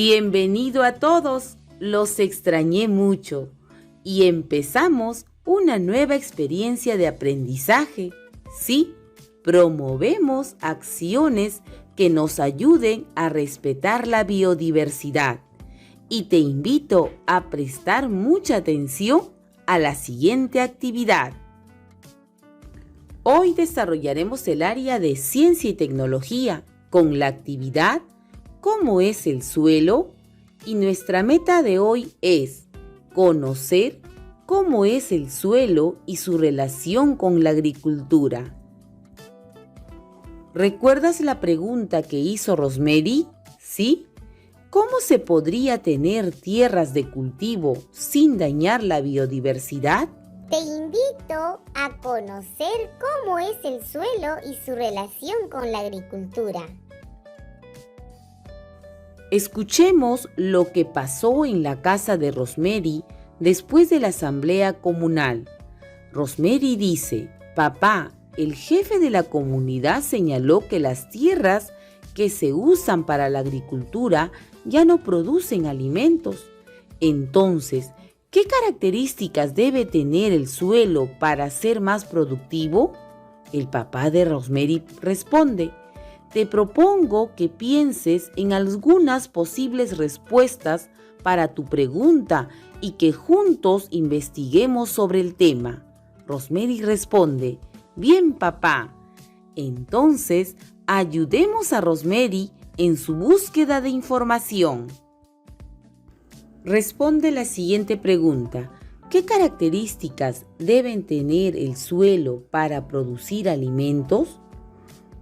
Bienvenido a todos, los extrañé mucho y empezamos una nueva experiencia de aprendizaje. Sí, promovemos acciones que nos ayuden a respetar la biodiversidad y te invito a prestar mucha atención a la siguiente actividad. Hoy desarrollaremos el área de ciencia y tecnología con la actividad ¿Cómo es el suelo? Y nuestra meta de hoy es conocer cómo es el suelo y su relación con la agricultura. ¿Recuerdas la pregunta que hizo Rosemary? ¿Sí? ¿Cómo se podría tener tierras de cultivo sin dañar la biodiversidad? Te invito a conocer cómo es el suelo y su relación con la agricultura. Escuchemos lo que pasó en la casa de Rosemary después de la asamblea comunal. Rosemary dice: papá, el jefe de la comunidad señaló que las tierras que se usan para la agricultura ya no producen alimentos. Entonces, ¿qué características debe tener el suelo para ser más productivo? El papá de Rosemary responde: te propongo que pienses en algunas posibles respuestas para tu pregunta y que juntos investiguemos sobre el tema. Rosemary responde: bien, papá. Entonces, ayudemos a Rosemary en su búsqueda de información. Responde la siguiente pregunta: ¿qué características deben tener el suelo para producir alimentos?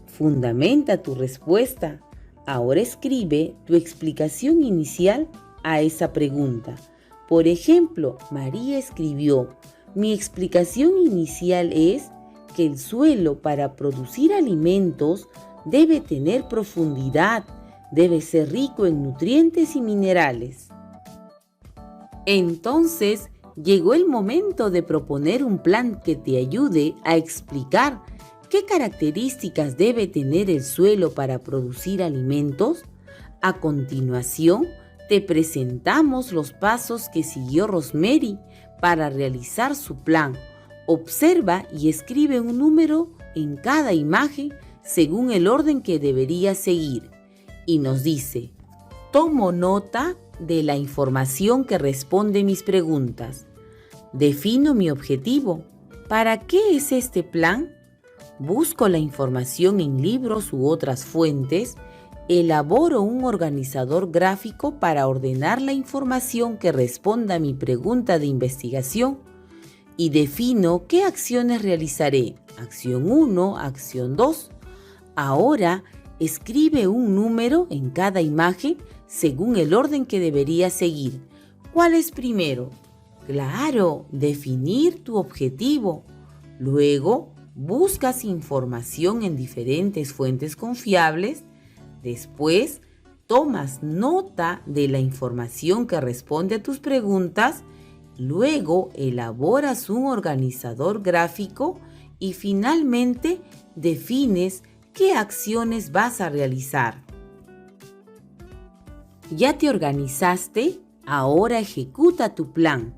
Fundamenta tu respuesta. Ahora escribe tu explicación inicial a esa pregunta. Por ejemplo, María escribió: mi explicación inicial es que el suelo para producir alimentos debe tener profundidad, debe ser rico en nutrientes y minerales. Entonces, llegó el momento de proponer un plan que te ayude a explicar ¿qué características debe tener el suelo para producir alimentos? A continuación, te presentamos los pasos que siguió Rosemary para realizar su plan. Observa y escribe un número en cada imagen según el orden que debería seguir. Y nos dice: tomo nota de la información que responde mis preguntas. Defino mi objetivo. ¿Para qué es este plan? Busco la información en libros u otras fuentes, elaboro un organizador gráfico para ordenar la información que responda a mi pregunta de investigación y defino qué acciones realizaré. Acción 1, acción 2. Ahora escribe un número en cada imagen según el orden que debería seguir. ¿Cuál es primero? Claro, definir tu objetivo. Luego, buscas información en diferentes fuentes confiables. Después, tomas nota de la información que responde a tus preguntas. Luego, elaboras un organizador gráfico y finalmente defines qué acciones vas a realizar. ¿Ya te organizaste? Ahora ejecuta tu plan.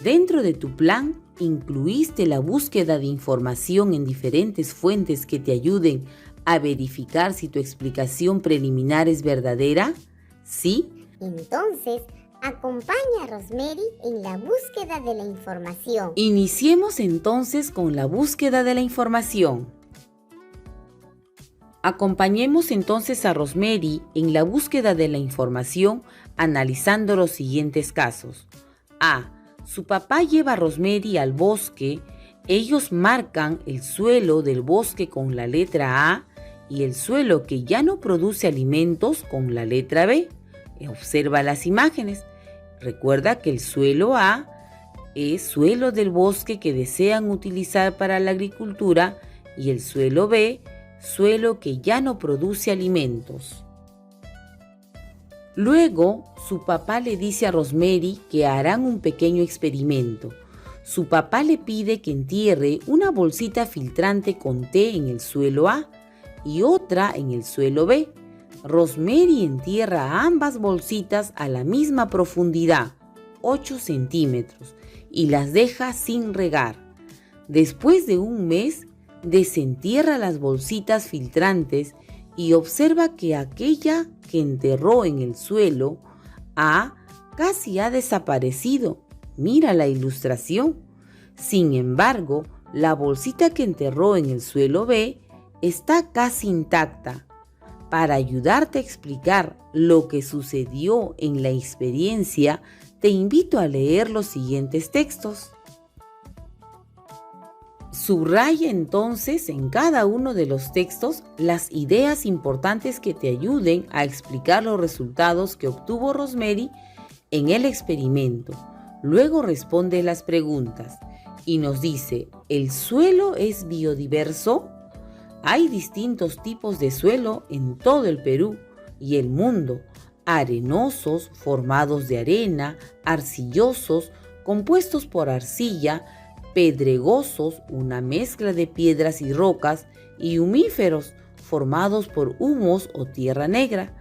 Dentro de tu plan, ¿incluiste la búsqueda de información en diferentes fuentes que te ayuden a verificar si tu explicación preliminar es verdadera? ¿Sí? Entonces, acompaña a Rosemary en la búsqueda de la información. Iniciemos entonces con la búsqueda de la información. Acompañemos entonces a Rosemary en la búsqueda de la información analizando los siguientes casos. A. Su papá lleva a Rosemary al bosque. Ellos marcan el suelo del bosque con la letra A y el suelo que ya no produce alimentos con la letra B. Observa las imágenes. Recuerda que el suelo A es suelo del bosque que desean utilizar para la agricultura y el suelo B, suelo que ya no produce alimentos. Luego, su papá le dice a Rosemary que harán un pequeño experimento. Su papá le pide que entierre una bolsita filtrante con té en el suelo A y otra en el suelo B. Rosemary entierra ambas bolsitas a la misma profundidad, 8 centímetros, y las deja sin regar. Después de un mes, desentierra las bolsitas filtrantes y observa que aquella que enterró en el suelo casi ha desaparecido. Mira la ilustración. Sin embargo, la bolsita que enterró en el suelo B está casi intacta. Para ayudarte a explicar lo que sucedió en la experiencia, te invito a leer los siguientes textos. Subraya entonces en cada uno de los textos las ideas importantes que te ayuden a explicar los resultados que obtuvo Rosemary en el experimento. Luego responde las preguntas y nos dice, ¿el suelo es biodiverso? Hay distintos tipos de suelo en todo el Perú y el mundo, arenosos, formados de arena, arcillosos, compuestos por arcilla, pedregosos, una mezcla de piedras y rocas, y humíferos, formados por humus o tierra negra.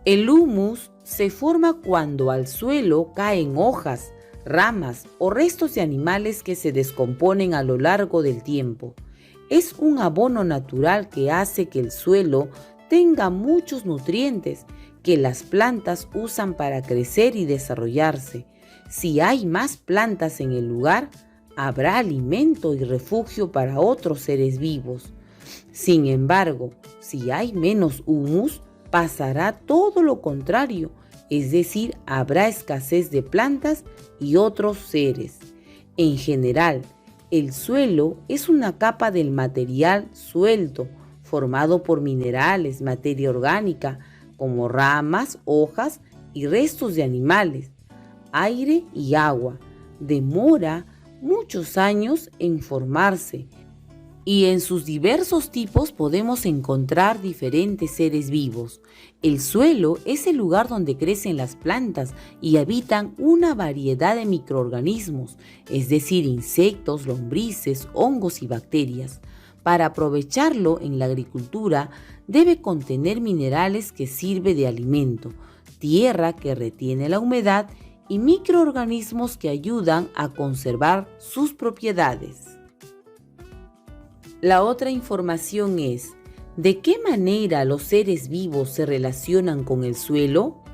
El humus se forma cuando al suelo caen hojas, ramas o restos de animales que se descomponen a lo largo del tiempo. Es un abono natural que hace que el suelo tenga muchos nutrientes que las plantas usan para crecer y desarrollarse. Si hay más plantas en el lugar, habrá alimento y refugio para otros seres vivos. Sin embargo, si hay menos humus, pasará todo lo contrario, es decir, habrá escasez de plantas y otros seres. En general, el suelo es una capa del material suelto, formado por minerales, materia orgánica, como ramas, hojas y restos de animales, aire y agua. Demora muchos años en formarse y en sus diversos tipos podemos encontrar diferentes seres vivos. El suelo es el lugar donde crecen las plantas y habitan una variedad de microorganismos, es decir, insectos, lombrices, hongos y bacterias. Para aprovecharlo en la agricultura debe contener minerales que sirven de alimento, tierra que retiene la humedad y microorganismos que ayudan a conservar sus propiedades. La otra información es, ¿de qué manera los seres vivos se relacionan con el suelo?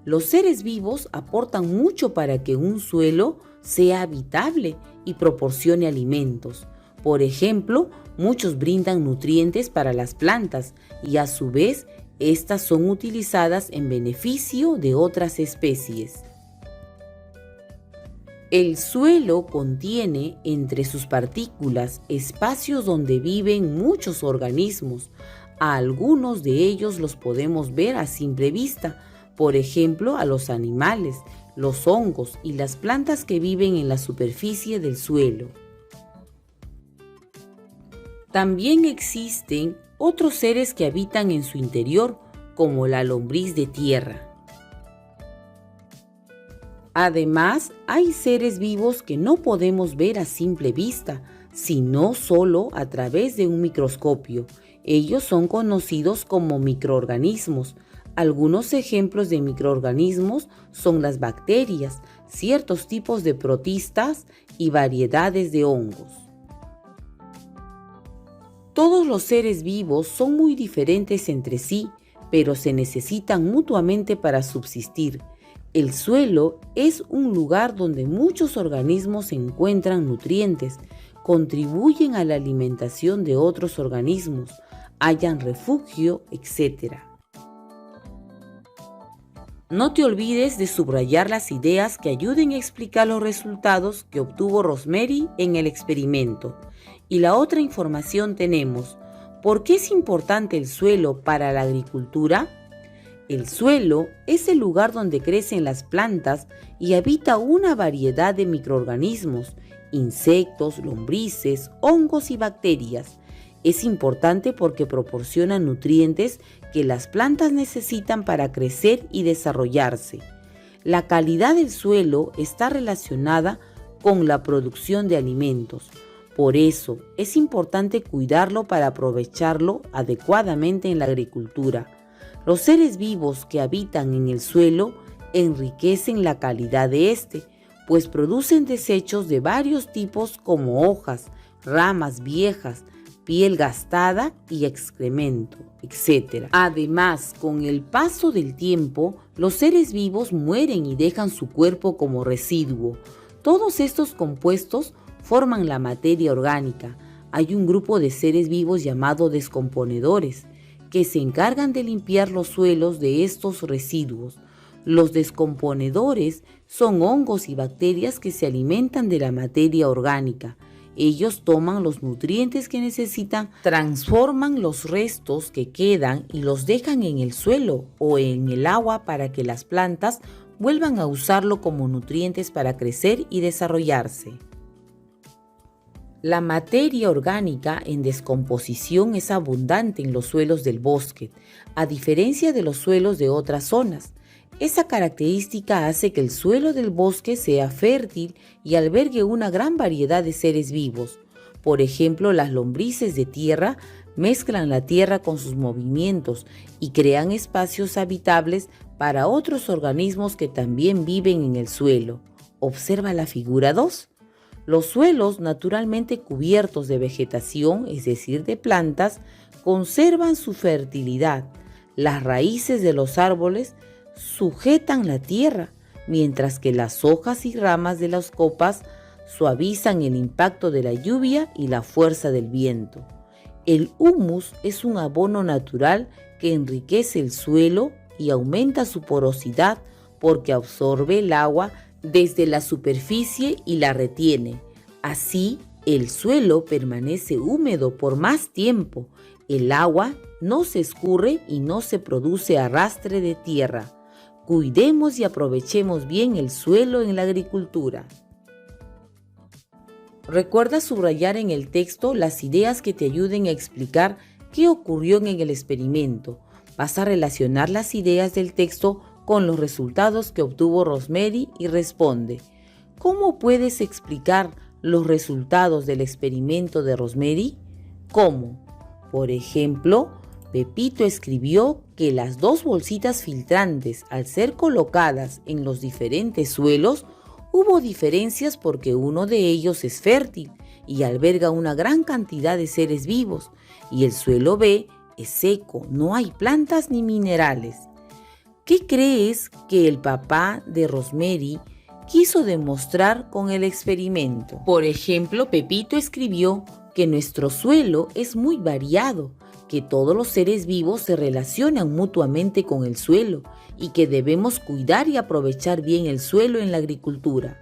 Los seres vivos aportan mucho para que un suelo sea habitable y proporcione alimentos. Por ejemplo, muchos brindan nutrientes para las plantas y a su vez, estas son utilizadas en beneficio de otras especies. El suelo contiene entre sus partículas espacios donde viven muchos organismos. A algunos de ellos los podemos ver a simple vista, por ejemplo a los animales, los hongos y las plantas que viven en la superficie del suelo. También existen otros seres que habitan en su interior, como la lombriz de tierra. Además, hay seres vivos que no podemos ver a simple vista, sino solo a través de un microscopio. Ellos son conocidos como microorganismos. Algunos ejemplos de microorganismos son las bacterias, ciertos tipos de protistas y variedades de hongos. Todos los seres vivos son muy diferentes entre sí, pero se necesitan mutuamente para subsistir. El suelo es un lugar donde muchos organismos encuentran nutrientes, contribuyen a la alimentación de otros organismos, hallan refugio, etc. No te olvides de subrayar las ideas que ayuden a explicar los resultados que obtuvo Rosemary en el experimento. Y la otra información tenemos, ¿por qué es importante el suelo para la agricultura? El suelo es el lugar donde crecen las plantas y habita una variedad de microorganismos, insectos, lombrices, hongos y bacterias. Es importante porque proporciona nutrientes que las plantas necesitan para crecer y desarrollarse. La calidad del suelo está relacionada con la producción de alimentos. Por eso, es importante cuidarlo para aprovecharlo adecuadamente en la agricultura. Los seres vivos que habitan en el suelo enriquecen la calidad de este, pues producen desechos de varios tipos como hojas, ramas viejas, piel gastada y excremento, etc. Además, con el paso del tiempo, los seres vivos mueren y dejan su cuerpo como residuo. Todos estos compuestos forman la materia orgánica. Hay un grupo de seres vivos llamado descomponedores, que se encargan de limpiar los suelos de estos residuos. Los descomponedores son hongos y bacterias que se alimentan de la materia orgánica. Ellos toman los nutrientes que necesitan, transforman los restos que quedan y los dejan en el suelo o en el agua para que las plantas vuelvan a usarlo como nutrientes para crecer y desarrollarse. La materia orgánica en descomposición es abundante en los suelos del bosque, a diferencia de los suelos de otras zonas. Esa característica hace que el suelo del bosque sea fértil y albergue una gran variedad de seres vivos. Por ejemplo, las lombrices de tierra mezclan la tierra con sus movimientos y crean espacios habitables para otros organismos que también viven en el suelo. Observa la figura 2. Los suelos naturalmente cubiertos de vegetación, es decir, de plantas, conservan su fertilidad. Las raíces de los árboles sujetan la tierra, mientras que las hojas y ramas de las copas suavizan el impacto de la lluvia y la fuerza del viento. El humus es un abono natural que enriquece el suelo y aumenta su porosidad porque absorbe el agua desde la superficie y la retiene. Así, el suelo permanece húmedo por más tiempo. El agua no se escurre y no se produce arrastre de tierra. Cuidemos y aprovechemos bien el suelo en la agricultura. Recuerda subrayar en el texto las ideas que te ayuden a explicar qué ocurrió en el experimento. Vas a relacionar las ideas del texto con los resultados que obtuvo Rosemary y responde: ¿cómo puedes explicar los resultados del experimento de Rosemary? ¿Cómo? Por ejemplo, Pepito escribió que las 2 bolsitas filtrantes, al ser colocadas en los diferentes suelos, hubo diferencias porque uno de ellos es fértil y alberga una gran cantidad de seres vivos, y el suelo B es seco, no hay plantas ni minerales. ¿Qué crees que el papá de Rosemary quiso demostrar con el experimento? Por ejemplo, Pepito escribió que nuestro suelo es muy variado, que todos los seres vivos se relacionan mutuamente con el suelo y que debemos cuidar y aprovechar bien el suelo en la agricultura.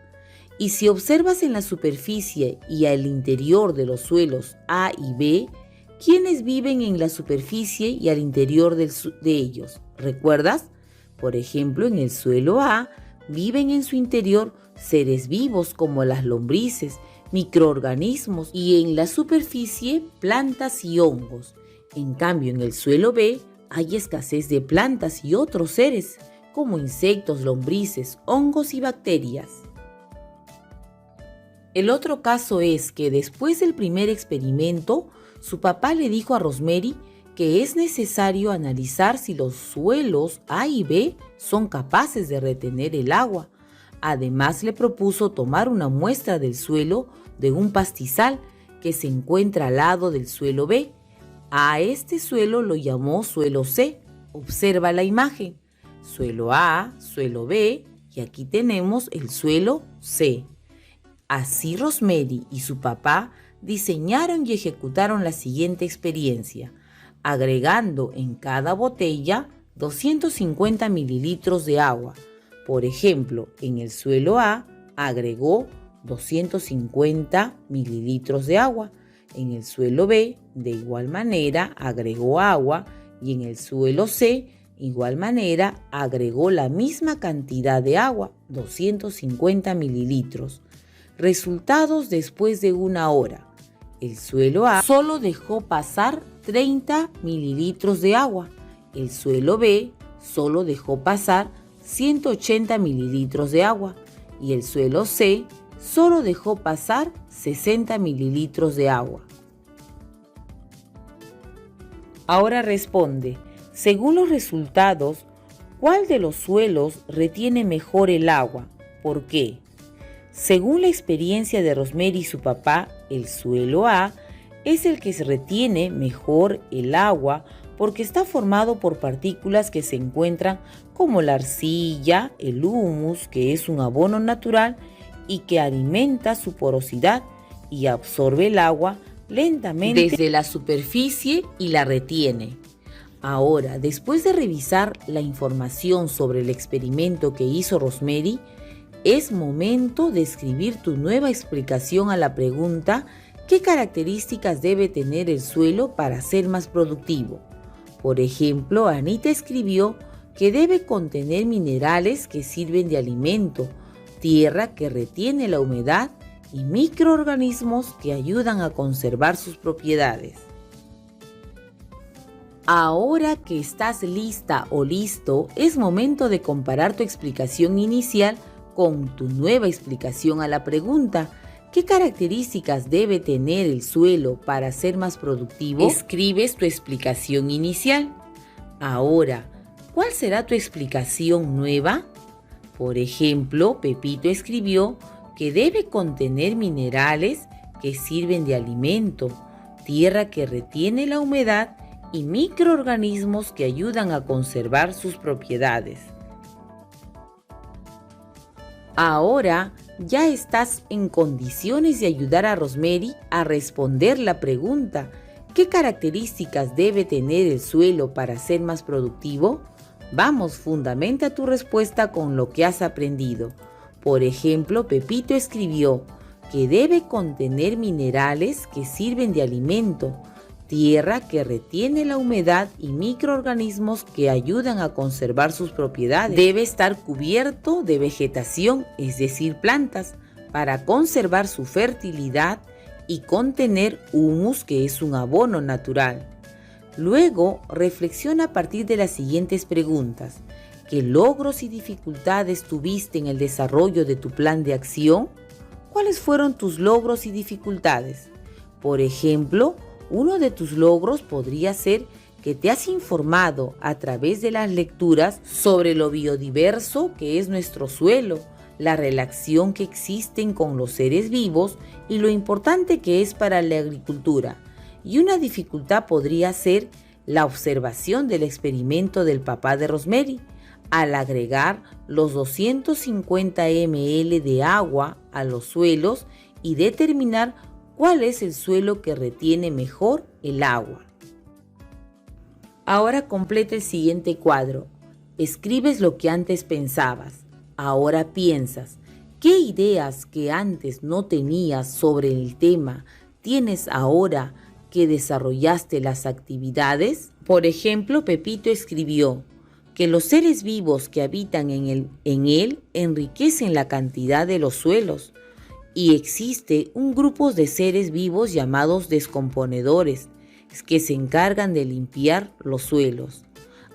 Y si observas en la superficie y al interior de los suelos A y B, ¿quiénes viven en la superficie y al interior de ellos? ¿Recuerdas? Por ejemplo, en el suelo A viven en su interior seres vivos como las lombrices, microorganismos, y en la superficie plantas y hongos. En cambio, en el suelo B hay escasez de plantas y otros seres, como insectos, lombrices, hongos y bacterias. El otro caso es que después del primer experimento, su papá le dijo a Rosemary que es necesario analizar si los suelos A y B son capaces de retener el agua. Además, le propuso tomar una muestra del suelo de un pastizal que se encuentra al lado del suelo B. A este suelo lo llamó suelo C. Observa la imagen. Suelo A, suelo B, y aquí tenemos el suelo C. Así Rosemary y su papá diseñaron y ejecutaron la siguiente experiencia, agregando en cada botella 250 mililitros de agua. Por ejemplo, en el suelo A agregó 250 mililitros de agua. En el suelo B, de igual manera, agregó agua, y en el suelo C, igual manera, agregó la misma cantidad de agua, 250 mililitros. Resultados después de 1 hora. El suelo A solo dejó pasar 30 mililitros de agua. El suelo B solo dejó pasar 180 mililitros de agua. Y el suelo C solo dejó pasar 60 mililitros de agua. Ahora responde, Según los resultados, ¿cuál de los suelos retiene mejor el agua? ¿Por qué? Según la experiencia de Rosemary y su papá, el suelo A es el que se retiene mejor el agua porque está formado por partículas que se encuentran como la arcilla, el humus, que es un abono natural y que alimenta su porosidad y absorbe el agua lentamente desde la superficie y la retiene. Ahora, después de revisar la información sobre el experimento que hizo Rosemary, es momento de escribir tu nueva explicación a la pregunta ¿qué características debe tener el suelo para ser más productivo? Por ejemplo, Anita escribió que debe contener minerales que sirven de alimento, tierra que retiene la humedad y microorganismos que ayudan a conservar sus propiedades. Ahora que estás lista o listo, es momento de comparar tu explicación inicial con tu nueva explicación a la pregunta ¿qué características debe tener el suelo para ser más productivo? Escribes tu explicación inicial. Ahora, ¿cuál será tu explicación nueva? Por ejemplo, Pepito escribió que debe contener minerales que sirven de alimento, tierra que retiene la humedad y microorganismos que ayudan a conservar sus propiedades. Ahora ya estás en condiciones de ayudar a Rosemary a responder la pregunta ¿qué características debe tener el suelo para ser más productivo? Vamos, fundamenta tu respuesta con lo que has aprendido. Por ejemplo, Pepito escribió que debe contener minerales que sirven de alimento, tierra que retiene la humedad y microorganismos que ayudan a conservar sus propiedades. Debe estar cubierto de vegetación, es decir, plantas, para conservar su fertilidad y contener humus, que es un abono natural. Luego, reflexiona a partir de las siguientes preguntas. ¿Qué logros y dificultades tuviste en el desarrollo de tu plan de acción? ¿Cuáles fueron tus logros y dificultades? Por ejemplo, uno de tus logros podría ser que te has informado a través de las lecturas sobre lo biodiverso que es nuestro suelo, la relación que existen con los seres vivos y lo importante que es para la agricultura. Y una dificultad podría ser la observación del experimento del papá de Rosemary, al agregar los 250 ml de agua a los suelos y determinar ¿cuál es el suelo que retiene mejor el agua? Ahora completa el siguiente cuadro. Escribes lo que antes pensabas. Ahora piensas. ¿Qué ideas que antes no tenías sobre el tema tienes ahora que desarrollaste las actividades? Por ejemplo, Pepito escribió que los seres vivos que habitan en él enriquecen la cantidad de los suelos. Y existe un grupo de seres vivos llamados descomponedores que se encargan de limpiar los suelos.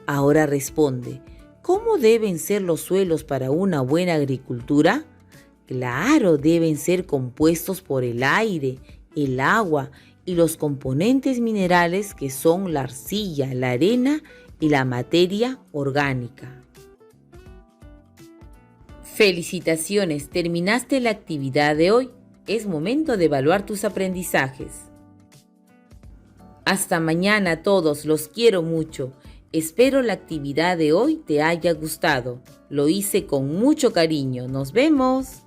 Ahora responde, ¿cómo deben ser los suelos para una buena agricultura? Claro, deben ser compuestos por el aire, el agua y los componentes minerales que son la arcilla, la arena y la materia orgánica. Felicitaciones, terminaste la actividad de hoy. Es momento de evaluar tus aprendizajes. Hasta mañana a todos, los quiero mucho. Espero la actividad de hoy te haya gustado. Lo hice con mucho cariño. ¡Nos vemos!